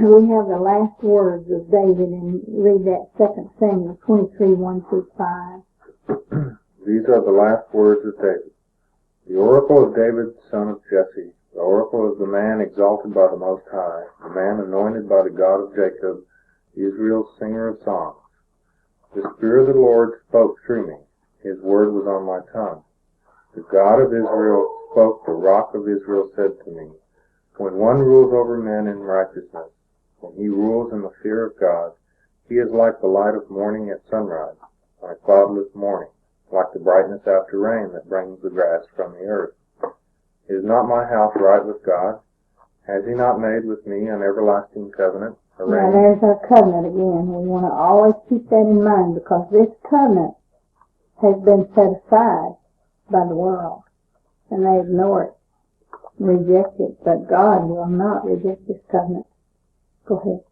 we have the last words of David, and read that 2 Samuel 23, 1-5. These are the last words of David. The oracle of David, son of Jesse, the oracle of the man exalted by the Most High, the man anointed by the God of Jacob, Israel's singer of songs. The Spirit of the Lord spoke through me. His word was on my tongue. The God of Israel spoke, the rock of Israel said to me, when one rules over men in righteousness, when he rules in the fear of God, he is like the light of morning at sunrise, on a cloudless morning, like the brightness after rain that brings the grass from the earth. Is not my house right with God? Has he not made with me an everlasting covenant? Now there's our covenant again. We want to always keep that in mind, because this covenant has been set aside by the world, and they ignore it, reject it, but God will not reject this covenant. Go ahead.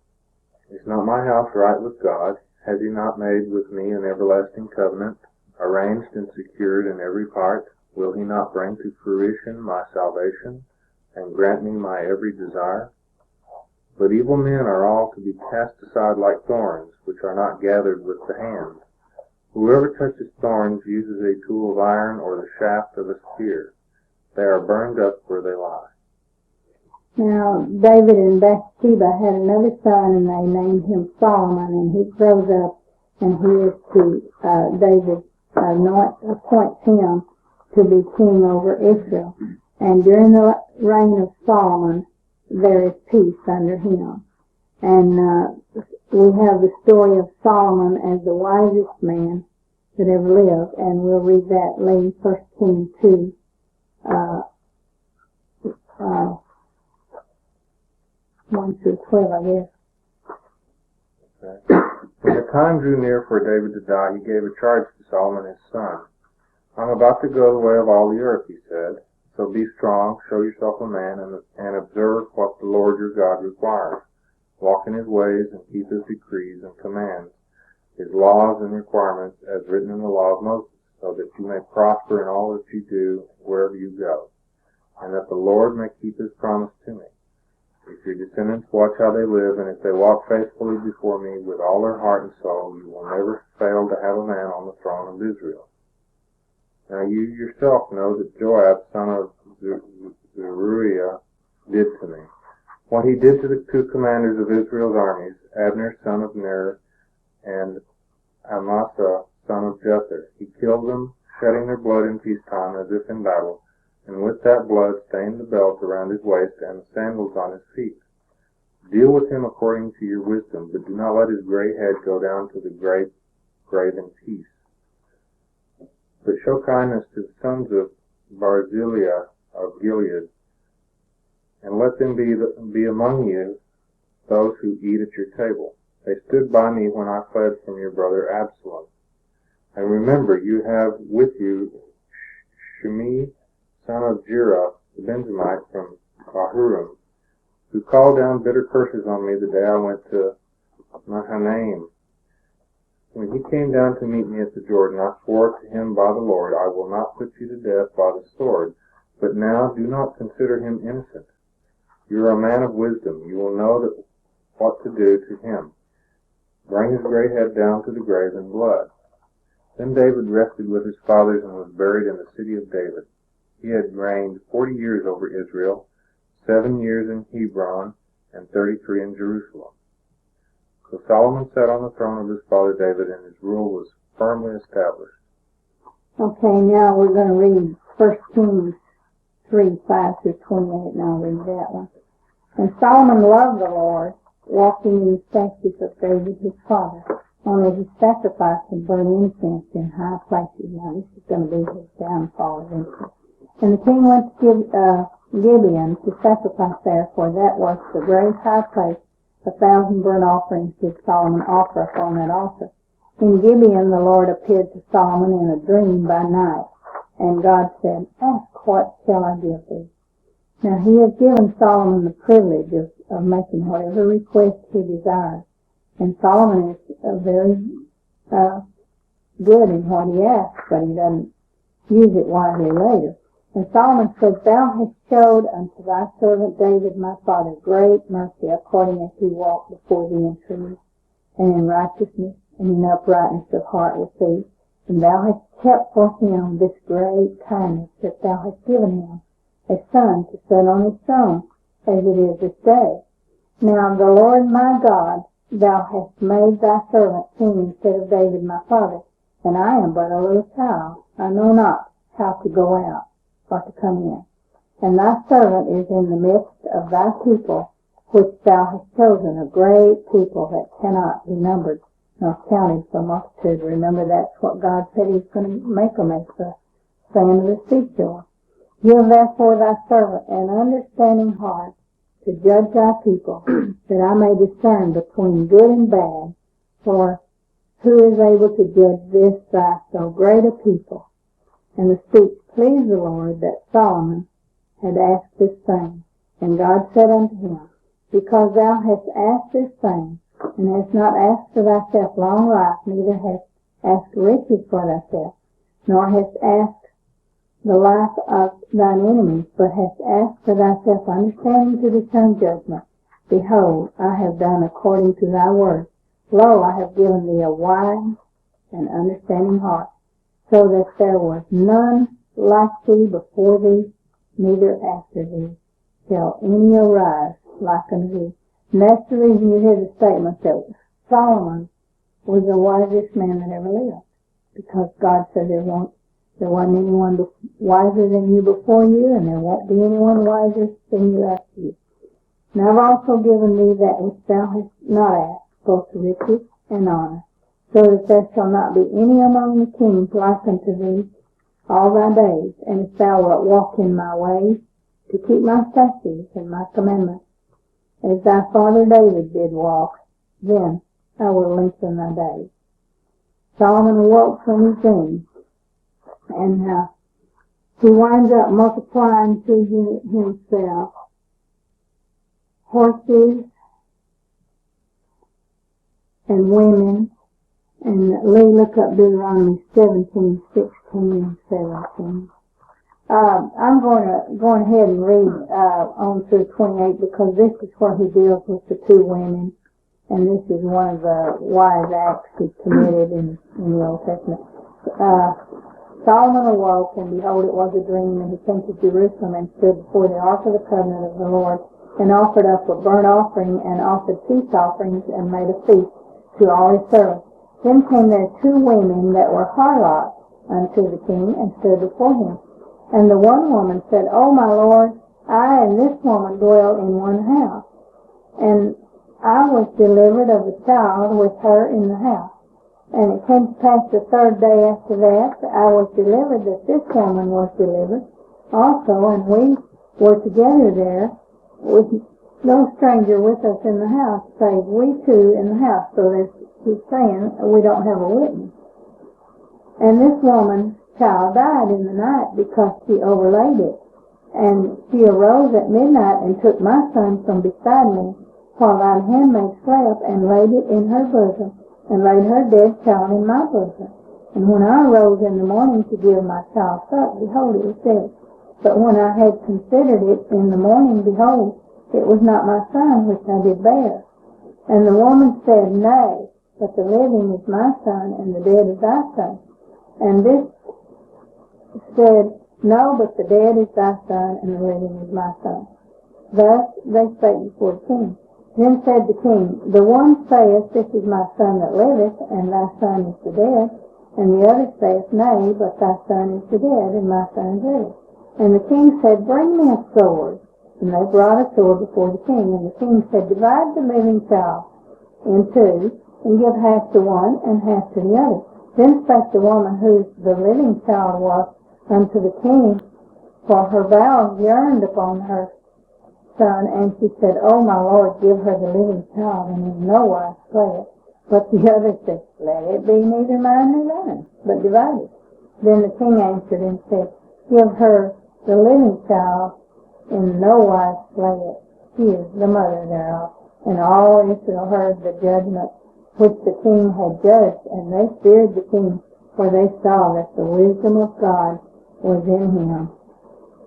Is not my house right with God? Has he not made with me an everlasting covenant, arranged and secured in every part? Will he not bring to fruition my salvation, and grant me my every desire? But evil men are all to be cast aside like thorns, which are not gathered with the hand. Whoever touches thorns uses a tool of iron or the shaft of a spear. They are burned up where they lie. Now, David and Bathsheba had another son, and they named him Solomon, and he grows up, and he is to, David appoints him to be king over Israel. And during the reign of Solomon, there is peace under him. And we have the story of Solomon as the wisest man that ever lived, and we'll read that later, 1 Kings 2, 1-12, I guess. Okay. When the time drew near for David to die, he gave a charge to Solomon his son. I'm about to go the way of all the earth, he said. So be strong, show yourself a man, and observe what the Lord your God requires. Walk in his ways and keep his decrees and commands, his laws and requirements as written in the law of Moses, so that you may prosper in all that you do wherever you go, and that the Lord may keep his promise to me. If your descendants watch how they live, and if they walk faithfully before me with all their heart and soul, you will never fail to have a man on the throne of Israel. Now you yourself know that Joab, son of Zeruiah, did to me what he did to the two commanders of Israel's armies, Abner, son of Ner, and Amasa, son of Jether. He killed them, shedding their blood in peacetime as if in battle, and with that blood stained the belt around his waist and the sandals on his feet. Deal with him according to your wisdom, but do not let his gray head go down to the grave in peace. But show kindness to the sons of Barzillai of Gilead, and let them be among you those who eat at your table. They stood by me when I fled from your brother Absalom. And remember, you have with you Shimei, son of Gera, the Benjamite from Bahurim, who called down bitter curses on me the day I went to Mahanaim. When he came down to meet me at the Jordan, I swore to him by the Lord, I will not put you to death by the sword. But now do not consider him innocent. You are a man of wisdom. You will know what to do to him. Bring his gray head down to the grave in blood. Then David rested with his fathers and was buried in the city of David. He had reigned 40 years over Israel, 7 years in Hebron, and 33 in Jerusalem. So Solomon sat on the throne of his father David, and his rule was firmly established. Okay, now we're going to read 1 Kings 3, 5-28, and I'll read that one. And Solomon loved the Lord, walking in the statutes of David his father. Only he sacrificed and burned incense in high places. Now this is going to be his downfall eventually. And the king went to Gibeon to sacrifice there, for that was the great high place. 1,000 burnt offerings did Solomon offer upon that altar. In Gibeon the Lord appeared to Solomon in a dream by night, and God said, Ask, what shall I give thee? Now he has given Solomon the privilege of making whatever request he desires. And Solomon is very good in what he asks, but he doesn't use it wisely later. And Solomon said, Thou hast showed unto thy servant David my father great mercy, according as he walked before thee in truth, and in righteousness, and in uprightness of heart with thee. And thou hast kept for him this great kindness, that thou hast given him a son to sit on his throne, as it is this day. Now the Lord my God, thou hast made thy servant king instead of David my father, and I am but a little child. I know not how to go out or to come in. And thy servant is in the midst of thy people, which thou hast chosen, a great people that cannot be numbered nor counted for multitude. Remember, that's what God said He's going to make them as the sand of the seashore. Give therefore thy servant an understanding heart to judge thy people, that I may discern between good and bad. For who is able to judge this thy so great a people? And the speech pleased the Lord that Solomon had asked this thing. And God said unto him, Because thou hast asked this thing, and hast not asked for thyself long life, neither hast asked riches for thyself, nor hast asked the life of thine enemies, but hast asked for thyself understanding to discern judgment. Behold, I have done according to thy word. Lo, I have given thee a wise and understanding heart, so that there was none like thee before thee, neither after thee shall any arise like unto thee. And that's the reason you hear the statement that Solomon was the wisest man that ever lived, because God said there wasn't anyone wiser than you before you, and there won't be anyone wiser than you after you. And I've also given thee that which thou hast not asked, both riches and honor, so that there shall not be any among the kings like unto thee all thy days. And if thou wilt walk in my ways, to keep my statutes and my commandments, as thy father David did walk, then I will lengthen thy days. Solomon awoke from his dream, and he winds up multiplying to himself horses and women. And look up Deuteronomy 17, 16, and 17. I'm going ahead and read on through 28, because this is where he deals with the two women, and this is one of the wise acts he committed in the Old Testament. Solomon awoke, and behold, it was a dream, and he came to Jerusalem and stood before the ark of the covenant of the Lord, and offered up a burnt offering, and offered peace offerings, and made a feast to all his servants. Then came there two women that were harlots unto the king, and stood before him. And the one woman said, O my Lord, I and this woman dwell in one house, and I was delivered of a child with her in the house. And it came to pass the third day after that, I was delivered, that this woman was delivered also, and we were together there, with no stranger with us in the house, save we two in the house. So he's saying we don't have a witness. And this woman's child died in the night, because she overlaid it. And she arose at midnight and took my son from beside me, while thine handmaid slept, and laid it in her bosom, and laid her dead child in my bosom. And when I arose in the morning to give my child suck, behold, it was dead. But when I had considered it in the morning, behold, it was not my son which I did bear. And the woman said, Nay, but the living is my son, and the dead is thy son. And this said, No, but the dead is thy son, and the living is my son. Thus they spake before the king. Then said the king, The one saith, This is my son that liveth, and thy son is the dead. And the other saith, Nay, but thy son is the dead, and my son is liveth. And the king said, Bring me a sword. And they brought a sword before the king. And the king said, Divide the living child in two, and give half to one and half to the other. Then spake the woman whose the living child was unto the king, for her bowels yearned upon her son. And she said, O my Lord, give her the living child, and in no wise slay it. But the other said, Let it be neither mine nor thine, but divide it. Then the king answered and said, Give her the living child, in no wise slay it. She is the mother thereof. And all Israel heard the judgment which the king had judged, and they feared the king, for they saw that the wisdom of God was in him.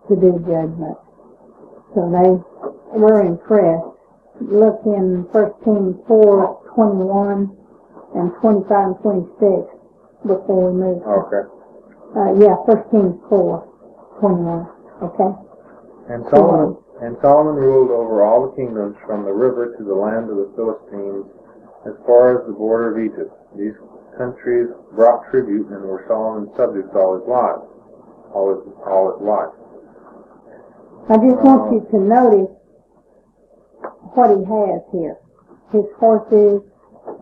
to do judgment. So they were impressed. Look in 1 Kings 4:21 and 25 and 26 before we move. Okay. 1 Kings 4:21. Okay. And Solomon ruled over all the kingdoms from the river to the land of the Philistines as far as the border of Egypt. These countries brought tribute and were Solomon's subjects all his life. I just want you to notice what he has here. His horses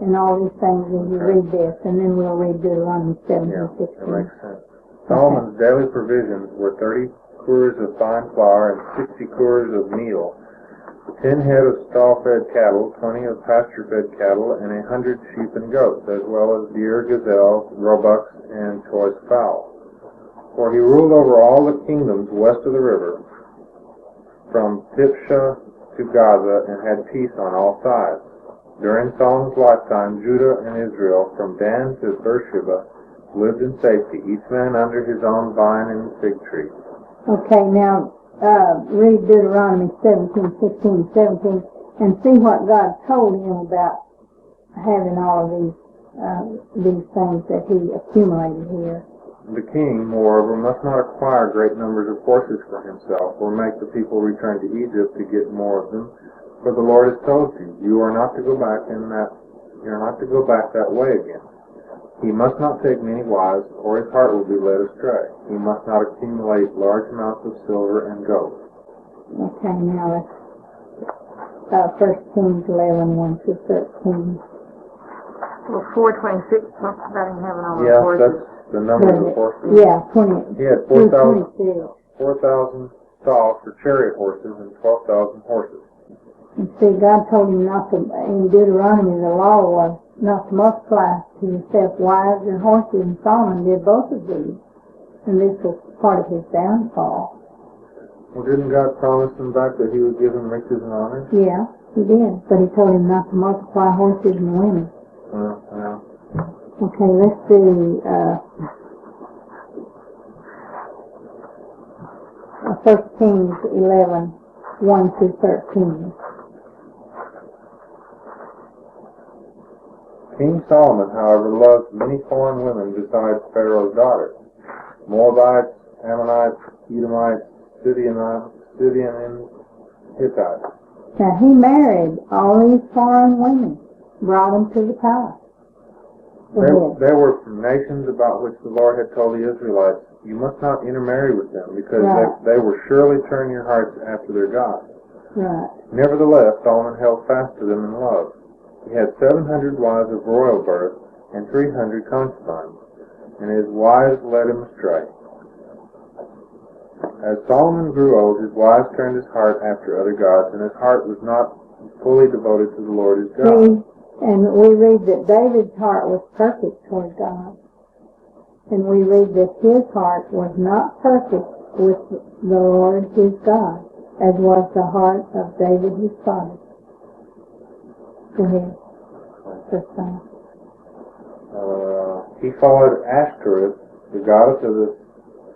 and all these things as you read this, and then we'll read Deuteronomy 7 and 16. That makes sense. Solomon's daily provisions were 30 cores of fine flour and 60 cores of meal, 10 head of stall-fed cattle, 20 of pasture-fed cattle, and 100 sheep and goats, as well as deer, gazelles, roebucks, and choice fowl. For he ruled over all the kingdoms west of the river, from Tiphsah to Gaza, and had peace on all sides. During Solomon's lifetime, Judah and Israel, from Dan to Beersheba, lived in safety, each man under his own vine and fig tree. Okay, now read Deuteronomy 17, 16, 17, and see what God told him about having all of these things that he accumulated here. The king, moreover, must not acquire great numbers of horses for himself, or make the people return to Egypt to get more of them. For the Lord has told you, you are not to go back that way again. He must not take many wives, or his heart will be led astray. He must not accumulate large amounts of silver and gold. Okay, now let's 1 Kings 11, 1 through 13. Well, 4:26 talks about him having all the Yes, horses. that's the number of the horses. Yeah, 20. He had 4,000 stalls for chariot horses and 12,000 horses. And see, God told him not to, in Deuteronomy, the law was not to multiply to yourself wives and horses, and Solomon did both of these. And this was part of his downfall. Well, didn't God promise him back that he would give him riches and honor? Yeah, he did. But he told him not to multiply horses and women. Yeah. Okay, let's do 1 Kings 11, 1 through 13. King Solomon, however, loved many foreign women besides Pharaoh's daughters: Moabites, Ammonites, Edomites, Scythian and Hittites. Now he married all these foreign women, brought them to the palace. They were from nations about which the Lord had told the Israelites, you must not intermarry with them, because they will surely turn your hearts after their gods. Right. Nevertheless, Solomon held fast to them in love. He had 700 wives of royal birth and 300 concubines, and his wives led him astray. As Solomon grew old, his wives turned his heart after other gods, and his heart was not fully devoted to the Lord his God. See, and we read that David's heart was perfect toward God. And we read that his heart was not perfect with the Lord his God, as was the heart of David his father. Go ahead. He followed Ashtoreth, the goddess of the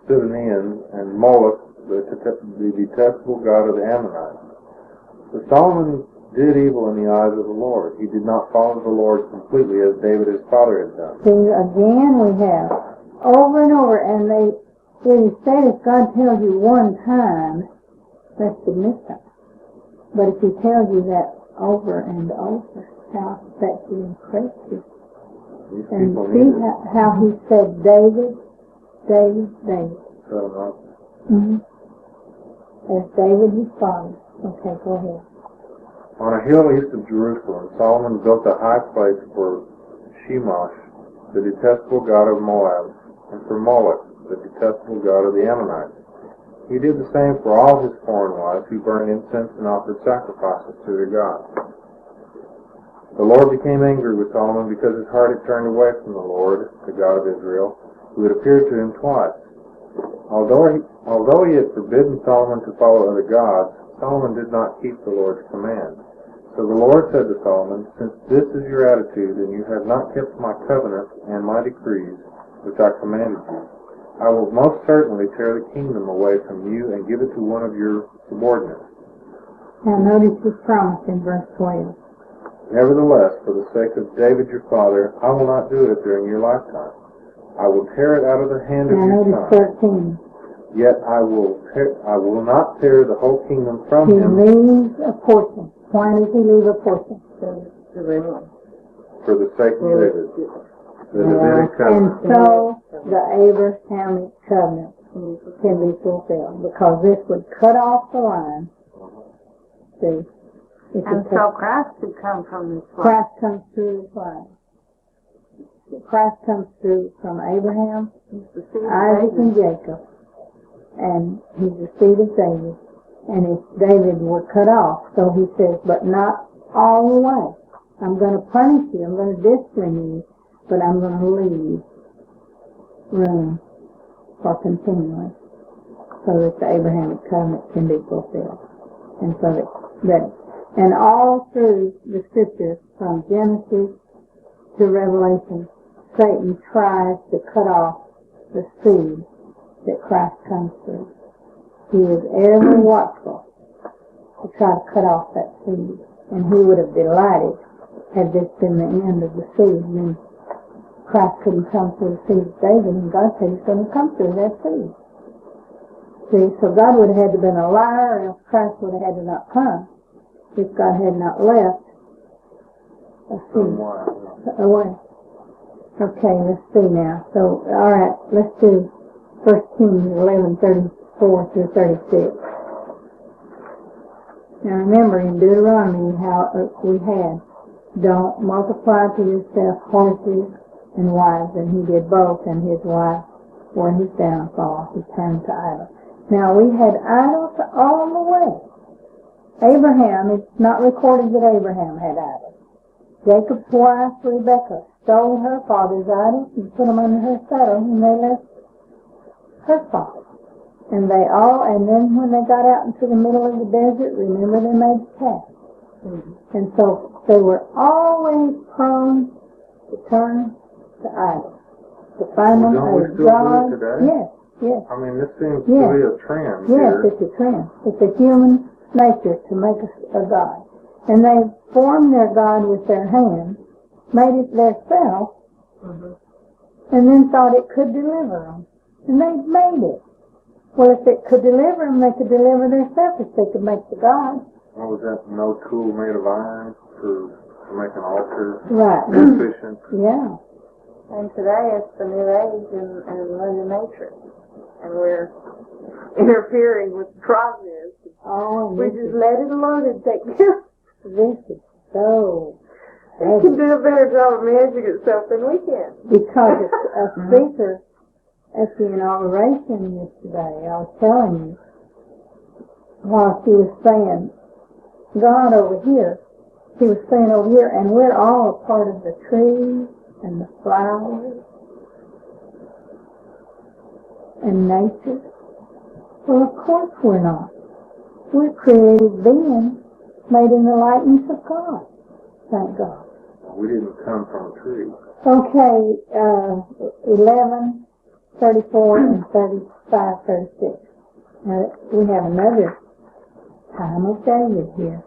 Sidonians, and Moloch, the detestable god of the Ammonites. So Solomon did evil in the eyes of the Lord. He did not follow the Lord completely as David his father had done. See, again we have over and over, and instead if God tells you one time, that's significant. But if he tells you that over and over, how that should impress you. And see how he said David. Mm-hmm. As David his father. Okay, go ahead. On a hill east of Jerusalem, Solomon built a high place for Shemosh, the detestable god of Moab, and for Moloch, the detestable god of the Ammonites. He did the same for all his foreign wives who burned incense and offered sacrifices to their gods. The Lord became angry with Solomon because his heart had turned away from the Lord, the God of Israel, who had appeared to him twice. Although he had forbidden Solomon to follow other gods, Solomon did not keep the Lord's command. So the Lord said to Solomon, since this is your attitude, and you have not kept my covenant and my decrees, which I commanded you, I will most certainly tear the kingdom away from you and give it to one of your subordinates. Now notice his promise in verse 12. Nevertheless, for the sake of David your father, I will not do it during your lifetime. I will tear it out of the hand of Now your notice son. 13. Yet I will not tear the whole kingdom from He him. leaves a portion. Why does he leave a portion? For the sake of David. The Davidic And covenant. so the Abrahamic covenant can be fulfilled, because this would cut off the line. See? And so Christ could come from this line. Christ comes through this line. Christ comes through from Abraham, Isaac, and Jacob. And he's the seed of David. And if David were cut off, so he says, but not all the way. I'm going to punish you, I'm going to discipline you, but I'm going to leave room for continuing, so that the Abrahamic covenant can be fulfilled. And so that and all through the scriptures, from Genesis to Revelation, Satan tries to cut off the seed that Christ comes through. He is ever watchful to try to cut off that seed. And he would have delighted had this been the end of the seed. And then Christ couldn't come through the seed of David, and God said he's going to come through that seed. See, so God would have had to have been a liar, or else Christ would have had to not come, if God had not left a seed away. Okay, let's see now. So, all right, let's do 1 Kings 11:34 through 36. Now remember, in Deuteronomy, how we had, don't multiply to yourself horses and wives, and he did both, and his wife were his downfall. He turned to idols. Now we had idols all the way. Abraham, it's not recorded that Abraham had idols. Jacob's wife, Rebekah, stole her father's idols and put them under her saddle, and they left her father. And then when they got out into the middle of the desert, remember, they made calves. And so they were always prone to turn to idols, to find them as God. Yes, yes. I mean, this seems to be a trend here. Yes, it's a trend. It's a human nature to make a God. And they formed their God with their hands, made it their self, and then thought it could deliver them. And they made it. Well, if it could deliver them, they could deliver themselves if they could make the God. What was that? No tool made of iron to make an altar right. efficient. Yeah. And today it's the new age and Mother Nature. And we're interfering with the progress. Oh, we just let it alone and take care of it. This is so... It can do a better job of managing itself than we can. Because a speaker at the inauguration yesterday, I was telling you, while she was saying, God over here, she was saying over here, and we're all a part of the trees and the flowers and nature. Well, of course we're not. We're created beings made in the likeness of God. Thank God. We didn't come from a tree. Okay, 11, 34, and 35, 36. Now, we have another time of David here.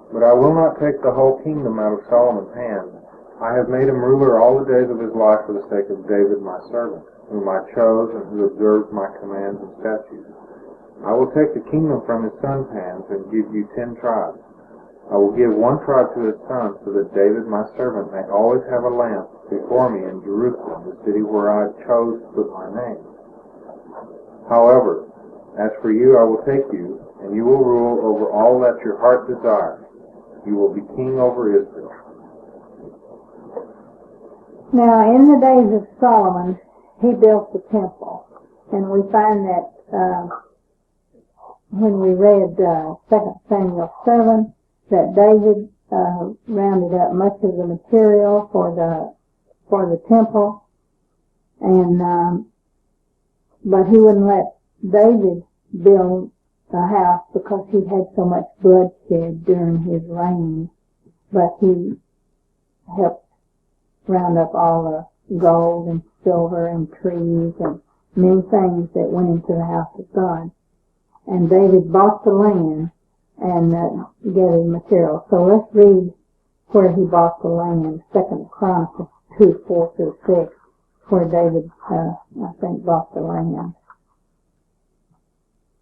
But I will not take the whole kingdom out of Solomon's hand. I have made him ruler all the days of his life for the sake of David my servant, whom I chose and who observed my commands and statutes. I will take the kingdom from his son's hands and give you 10 tribes. I will give one tribe to his son, so that David my servant may always have a lamp before me in Jerusalem, the city where I chose to put my name. However, as for you, I will take you, and you will rule over all that your heart desires. You will be king over Israel. Now, in the days of Solomon, he built the temple, and we find that when we read 2 Samuel 7, that David rounded up much of the material for the temple, and but he wouldn't let David build a house because he'd had so much bloodshed during his reign. But he helped round up all the gold and silver and trees many things that went into the house of God. And David bought the land and gathered material. So let's read where he bought the land. 2 Chronicles 2:4-6, where David, I think, bought the land.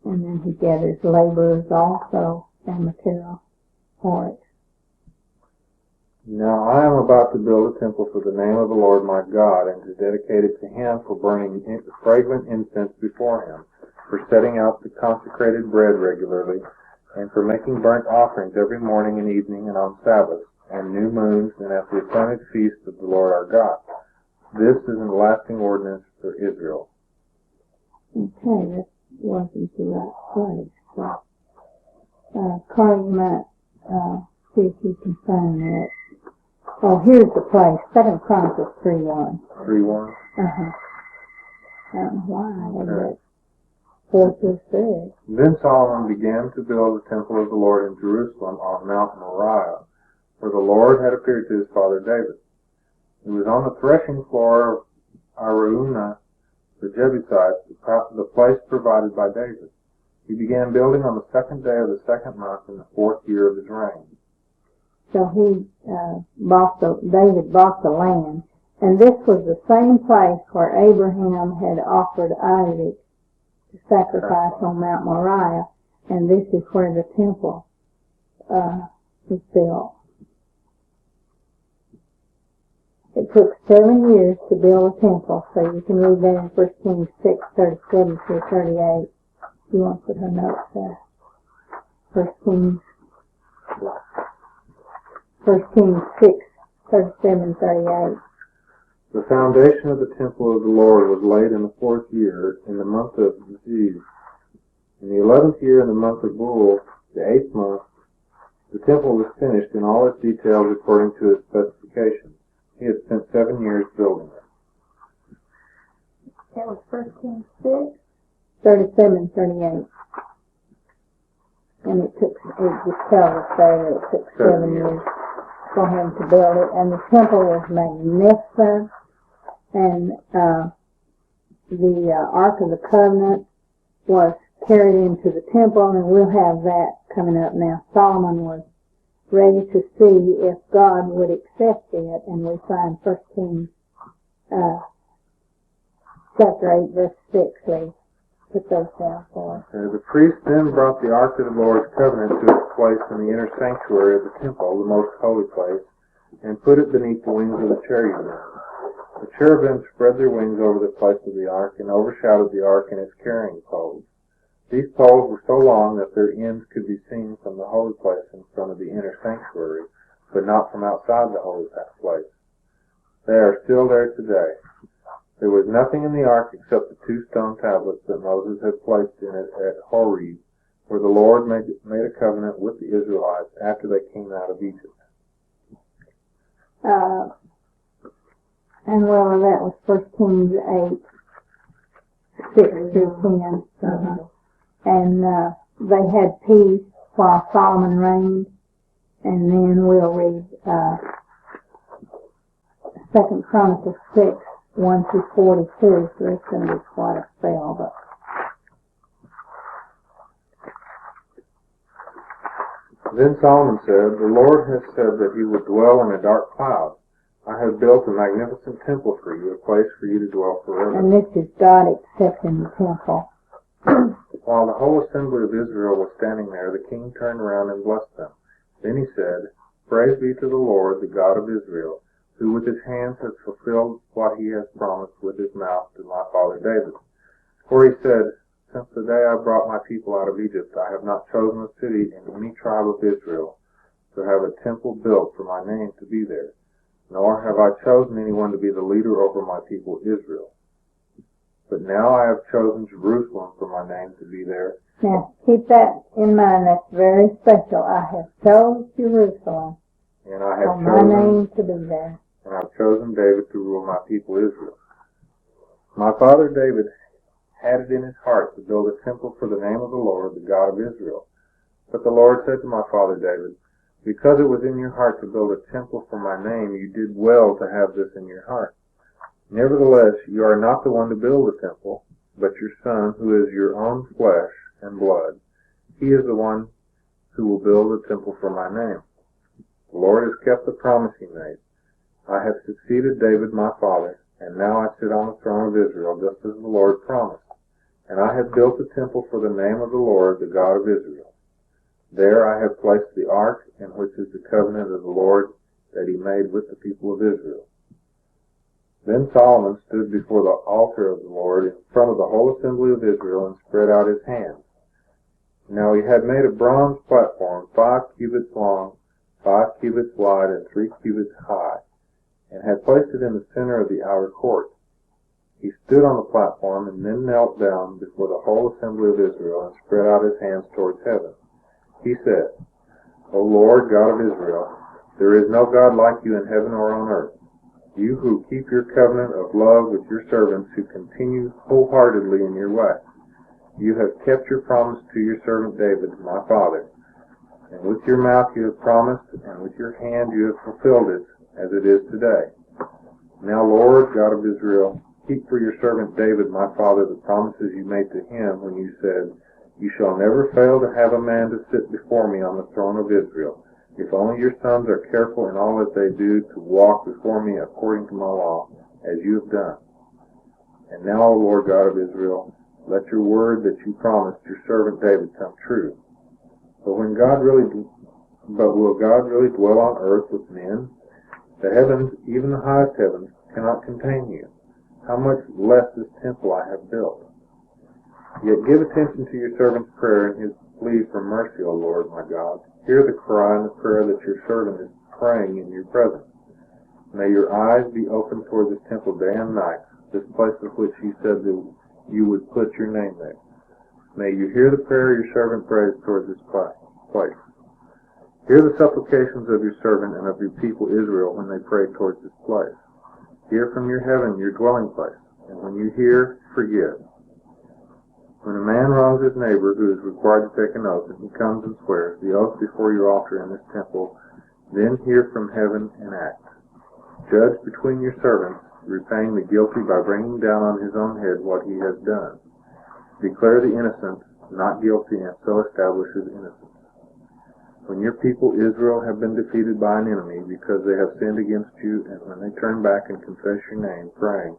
And then he gathers laborers also and material for it. Now I am about to build a temple for the name of the Lord my God, and to dedicate it to him for burning fragrant incense before him, for setting out the consecrated bread regularly, and for making burnt offerings every morning and evening and on Sabbaths, and new moons, and at the appointed feasts of the Lord our God. This is an lasting ordinance for Israel. Okay, that wasn't the right place. So, Carl, you might see if you can find that. Oh, here's the place. 2 Chronicles 3:1. 3:1? Uh-huh. I don't know why I had that 4-6. Then Solomon began to build the temple of the Lord in Jerusalem on Mount Moriah, where the Lord had appeared to his father David. It was on the threshing floor of Araunah the Jebusite, the place provided by David. He began building on the 2nd day of the 2nd month in the 4th year of his reign. So David bought the land, and this was the same place where Abraham had offered Isaac to sacrifice on Mount Moriah, and this is where the temple was built. It took 7 years to build a temple, so you can read that in 1 Kings 6:37-38. You want to put her notes there. 1 Kings 6:37-38. The foundation of the temple of the Lord was laid in the 4th year, in the month of Ziv. In the 11th year, in the month of Bul, the 8th month, the temple was finished in all its details according to its specifications. He had spent 7 years building it. That was 1 Kings 6:37-38. And it just tells us there that it took 7 years for him to build it. And the temple was magnificent. And the Ark of the Covenant was carried into the temple, and we'll have that coming up now. Solomon was ready to see if God would accept it, and we find 1 Kings chapter 8:6. Put those down for us. The priest then brought the Ark of the Lord's covenant to its place in the inner sanctuary of the temple, the most holy place, and put it beneath the wings of the cherubim. The cherubim spread their wings over the place of the Ark and overshadowed the Ark and its carrying poles. These poles were so long that their ends could be seen from the holy place in front of the inner sanctuary, but not from outside the holy place. They are still there today. There was nothing in the ark except the 2 stone tablets that Moses had placed in it at Horeb, where the Lord made a covenant with the Israelites after they came out of Egypt. And well, that was 1 Kings 8:6-10. And they had peace while Solomon reigned. And then we'll read 2 Chronicles 6:1-42. So it's going to be quite a spell. But Then Solomon said, "The Lord has said that he would dwell in a dark cloud. I have built a magnificent temple for you, a place for you to dwell forever." and this is God accepting the temple. While the whole assembly of Israel was standing there, the king turned around and blessed them. Then he said, "Praise be to the Lord, the God of Israel, who with his hands has fulfilled what he has promised with his mouth to my father David. For he said, since the day I brought my people out of Egypt, I have not chosen a city in any tribe of Israel to have a temple built for my name to be there, nor have I chosen anyone to be the leader over my people Israel. But now I have chosen Jerusalem for my name to be there." Now, keep that in mind. That's very special. I have chosen Jerusalem And I for have my name to be there. and I've chosen David to rule my people Israel. My father David had it in his heart to build a temple for the name of the Lord, the God of Israel. But the Lord said to my father David, "Because it was in your heart to build a temple for my name, you did well to have this in your heart. Nevertheless, you are not the one to build the temple. but your son, who is your own flesh and blood. He is the one who will build a temple for my name. The Lord has kept the promise he made. I have succeeded David my father, and now I sit on the throne of Israel, just as the Lord promised. And I have built a temple for the name of the Lord, the God of Israel. There I have placed the ark, in which is the covenant of the Lord that he made with the people of Israel. Then Solomon stood before the altar of the Lord in front of the whole assembly of Israel and spread out his hands. Now he had made a bronze platform 5 cubits long, 5 cubits wide, and 3 cubits high, and had placed it in the center of the outer court. He stood on the platform and then knelt down before the whole assembly of Israel and spread out his hands towards heaven. He said, O Lord, God of Israel, there is no God like you in heaven or on earth. You who keep your covenant of love with your servants, who continue wholeheartedly in your way. You have kept your promise to your servant David, my father. And with your mouth you have promised, and with your hand you have fulfilled it, as it is today. Now, Lord, God of Israel, keep for your servant David, my father, the promises you made to him when you said, You shall never fail to have a man to sit before me on the throne of Israel, if only your sons are careful in all that they do to walk before me according to my law, as you have done. And now, O Lord God of Israel, let your word that you promised your servant David come true. But will God really dwell on earth with men? The heavens, even the highest heavens, cannot contain you. How much less this temple I have built? Yet give attention to your servant's prayer and his plea for mercy, O Lord, my God. Hear the cry and the prayer that your servant is praying in your presence. May your eyes be open toward this temple day and night, this place of which you said that you would put your name there. May you hear the prayer your servant prays toward this place. Hear the supplications of your servant and of your people Israel when they pray towards this place. Hear from your heaven your dwelling place, and when you hear, forgive. When a man wrongs his neighbor who is required to take an oath, and he comes and swears the oath before your altar in this temple, then hear from heaven and act. Judge between your servants, repaying the guilty by bringing down on his own head what he has done. Declare the innocent not guilty, and so establish his innocence. When your people Israel have been defeated by an enemy because they have sinned against you, and when they turn back and confess your name, praying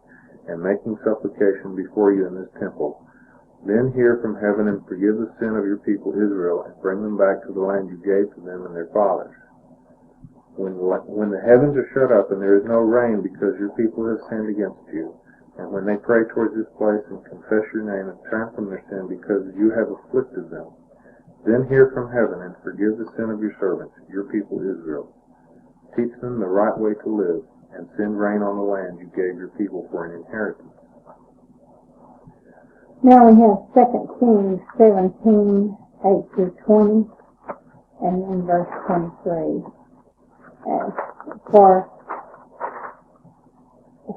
and making supplication before you in this temple, then hear from heaven and forgive the sin of your people Israel and bring them back to the land you gave to them and their fathers. When the heavens are shut up and there is no rain because your people have sinned against you, and when they pray towards this place and confess your name and turn from their sin because you have afflicted them, then hear from heaven and forgive the sin of your servants, your people Israel. Teach them the right way to live, and send rain on the land you gave your people for an inheritance. Now we have 2 Kings 17, 8 through 20, and then verse 23. For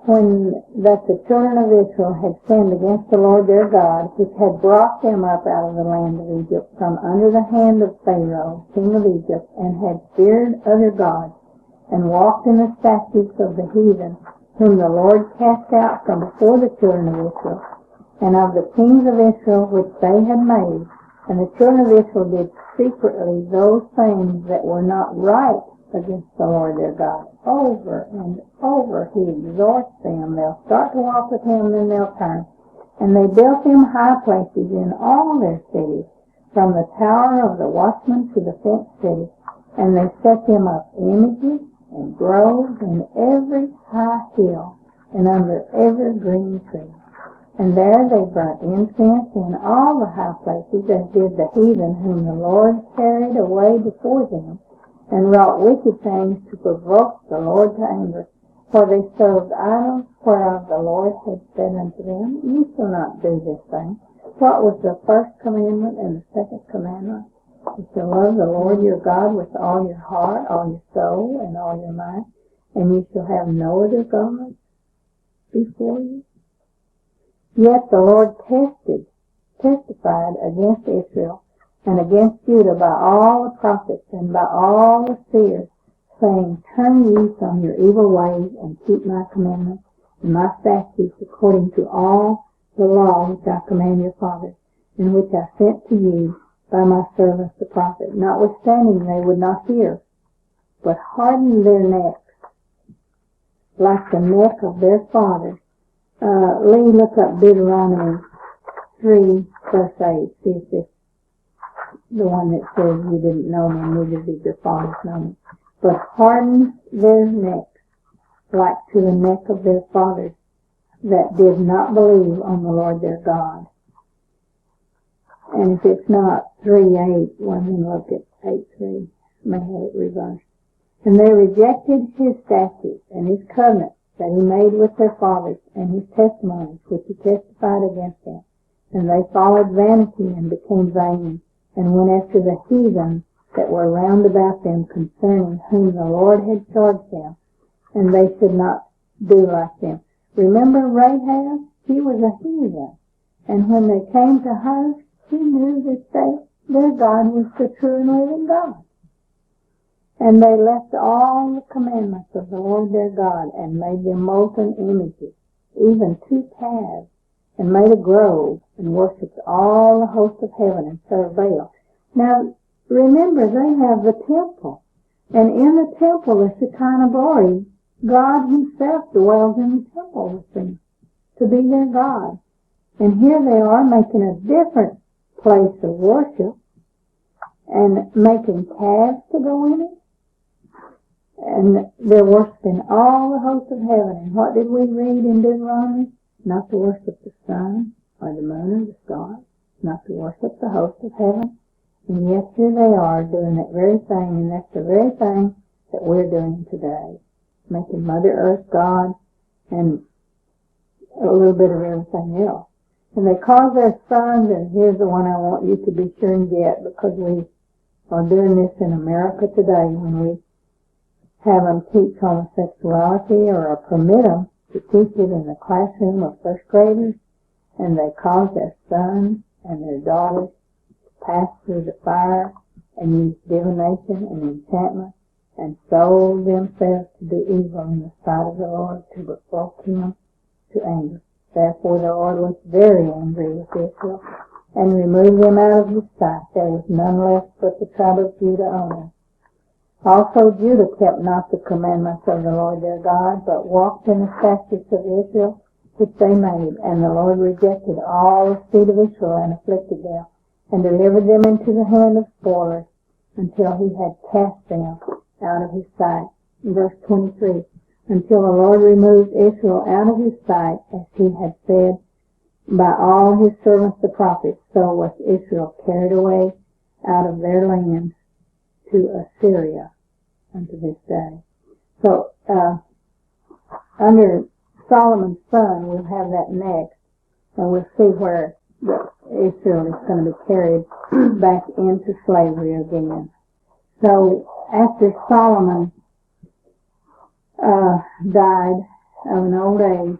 when that the children of Israel had sinned against the Lord their God, which had brought them up out of the land of Egypt from under the hand of Pharaoh, king of Egypt, and had feared other gods, and walked in the statutes of the heathen, whom the Lord cast out from before the children of Israel, and of the kings of Israel which they had made. And the children of Israel did secretly those things that were not right against the Lord their God. Over and over he exhorts them. They'll start to walk with him, then they'll turn. And they built him high places in all their cities, from the tower of the watchman to the fenced city. And they set him up images and groves in every high hill and under every green tree. And there they burnt incense in all the high places, as did the heathen whom the Lord carried away before them, and wrought wicked things to provoke the Lord to anger. For they served idols, whereof the Lord had said unto them, You shall not do this thing. What was the first commandment and the second commandment? You shall love the Lord your God with all your heart, all your soul, and all your mind, and you shall have no other gods before you. Yet the Lord testified against Israel and against Judah by all the prophets and by all the seers, saying, Turn ye from your evil ways and keep my commandments and my statutes according to all the law which I command your fathers, and which I sent to you by my servants the prophet. Notwithstanding they would not hear, but hardened their necks, like the neck of their fathers. Lee, look up Deuteronomy 3, verse 8. See if this, the one that says you didn't know me, neither did your fathers know me. But hardened their necks, like to the neck of their fathers, that did not believe on the Lord their God. And if it's not 3:8, well then look at 8:3. May have it reversed. And they rejected his statutes and his covenants that he made with their fathers, and his testimonies which he testified against them. And they followed vanity and became vain, and went after the heathen that were round about them, concerning whom the Lord had charged them, and they should not do like them. Remember Rahab? She was a heathen, and when they came to her, she knew that their God was the true and living God. And they left all the commandments of the Lord their God, and made them molten images, even 2 calves, and made a grove, and worshipped all the host of heaven, and served Baal. Now, remember, they have the temple, and in the temple, the Shekinah glory, God himself dwells in the temple with them, to be their God. And here they are making a different place of worship, and making calves to go in it. And they're worshiping all the hosts of heaven. And what did we read in Deuteronomy? Not to worship the sun, or the moon, or the stars. Not to worship the host of heaven. And yet here they are doing that very thing, and that's the very thing that we're doing today. Making Mother Earth God, and a little bit of everything else. And they cause their sons, and here's the one I want you to be sure and get, because we are doing this in America today, when we have them teach homosexuality, or permit them to teach it in the classroom of first graders, and they cause their sons and their daughters to pass through the fire and use divination and enchantment, and sold themselves to do evil in the sight of the Lord, to provoke him to anger. Therefore the Lord was very angry with Israel, and removed them out of his sight. There was none left but the tribe of Judah only. Also Judah kept not the commandments of the Lord their God, but walked in the statutes of Israel, which they made. And the Lord rejected all the seed of Israel, and afflicted them, and delivered them into the hand of spoilers, until he had cast them out of his sight. Verse 23, until the Lord removed Israel out of his sight, as he had said by all his servants the prophets, so was Israel carried away out of their land to Assyria unto this day. So, under Solomon's son, we'll have that next, and we'll see where Israel is going to be carried back into slavery again. So, after Solomon died of an old age,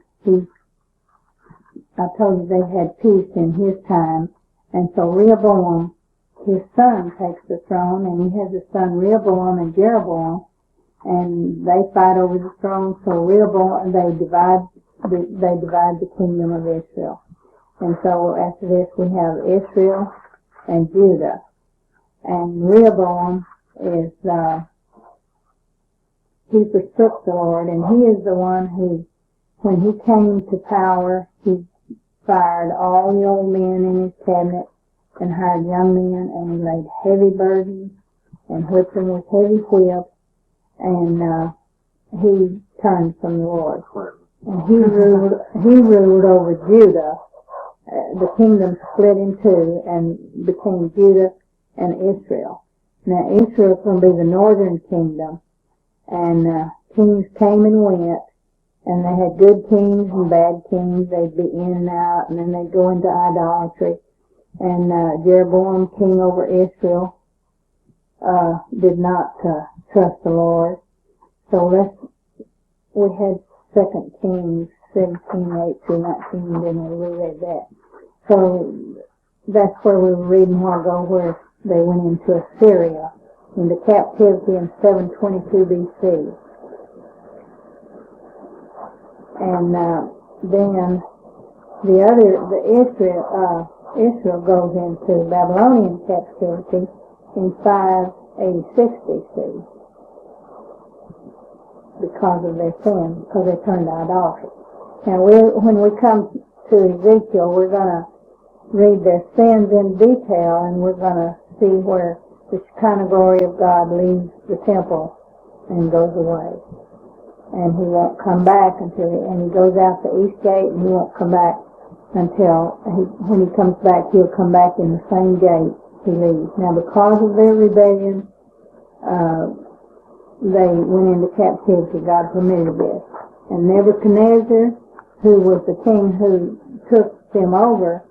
I told you they had peace in his time, and so Rehoboam, his son, takes the throne, and he has a son Rehoboam and Jeroboam, and they fight over the throne. So Rehoboam, they divide the kingdom of Israel, and so after this we have Israel and Judah, and Rehoboam is he forsook the Lord, and he is the one who, when he came to power, he fired all the old men in his cabinet and hired young men, and he laid heavy burdens and whipped them with heavy whips, and he turned from the Lord. And he ruled over Judah. The kingdom split in two and became Judah and Israel. Now Israel is going to be the northern kingdom, and kings came and went, and they had good kings and bad kings. They'd be in and out, and then they'd go into idolatry. And Jeroboam, king over Israel, did not trust the Lord. So we had 2 Kings 17:8-19, didn't we? We read that. So that's where we were reading a while ago, where they went into Assyria, into captivity in 722 B.C. And then Israel goes into Babylonian captivity in 586 BC because of their sin, because they turned to idolatry. Now, when we come to Ezekiel, we're going to read their sins in detail, and we're going to see where the Shekinah glory of God leaves the temple and goes away. And he won't come back and he goes out the east gate, and he won't come back until when he comes back, he'll come back in the same gate he leaves. Now, because of their rebellion, they went into captivity. God permitted this. And Nebuchadnezzar, who was the king who took them over,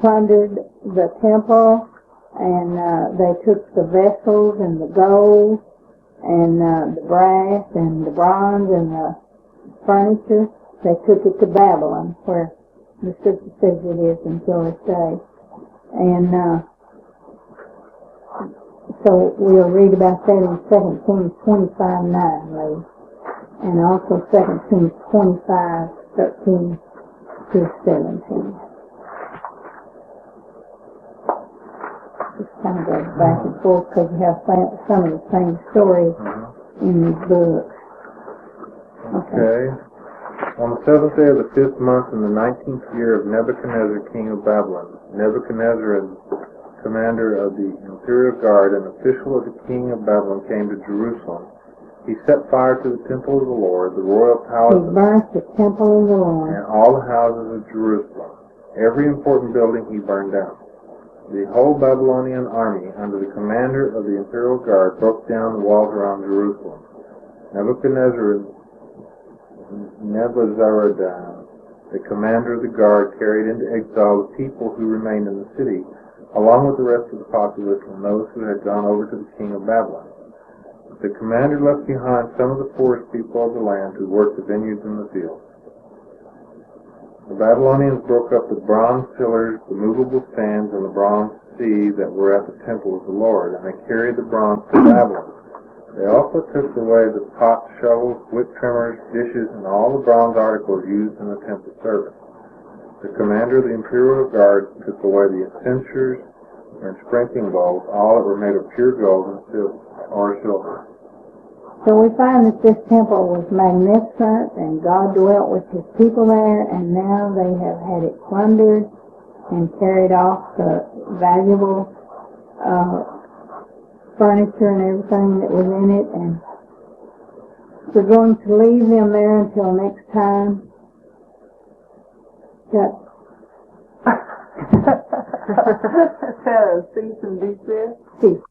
plundered the temple, and they took the vessels and the gold and the brass and the bronze and the furniture. They took it to Babylon, where the scripture says it is until this day. And so we'll read about that in 2 Kings 25:9, ladies. And also 2 Kings 25:13 through 17. Just kind of goes back and forth because you have some of the same stories in these books. Okay. On the 7th day of the 5th month in the 19th year of Nebuchadnezzar, king of Babylon, Nebuchadnezzar, commander of the imperial guard and official of the king of Babylon, came to Jerusalem. He set fire to the temple of the Lord, the royal palace, he burnt the temple of the Lord, and all the houses of Jerusalem. Every important building he burned down. The whole Babylonian army, under the commander of the imperial guard, broke down the walls around Jerusalem. Nebuzaradan, the commander of the guard, carried into exile the people who remained in the city, along with the rest of the populace and those who had gone over to the king of Babylon. The commander left behind some of the poorest people of the land who worked the vineyards and the fields. The Babylonians broke up the bronze pillars, the movable stands, and the bronze sea that were at the temple of the Lord, and they carried the bronze to Babylon. They also took away the pots, shovels, wick trimmers, dishes, and all the bronze articles used in the temple service. The commander of the imperial guard took away the censers and sprinkling bowls, all that were made of pure gold and silver. So we find that this temple was magnificent, and God dwelt with his people there, and now they have had it plundered and carried off the valuable furniture and everything that was in it, and we're going to leave them there until next time. Cease and desist. Cease.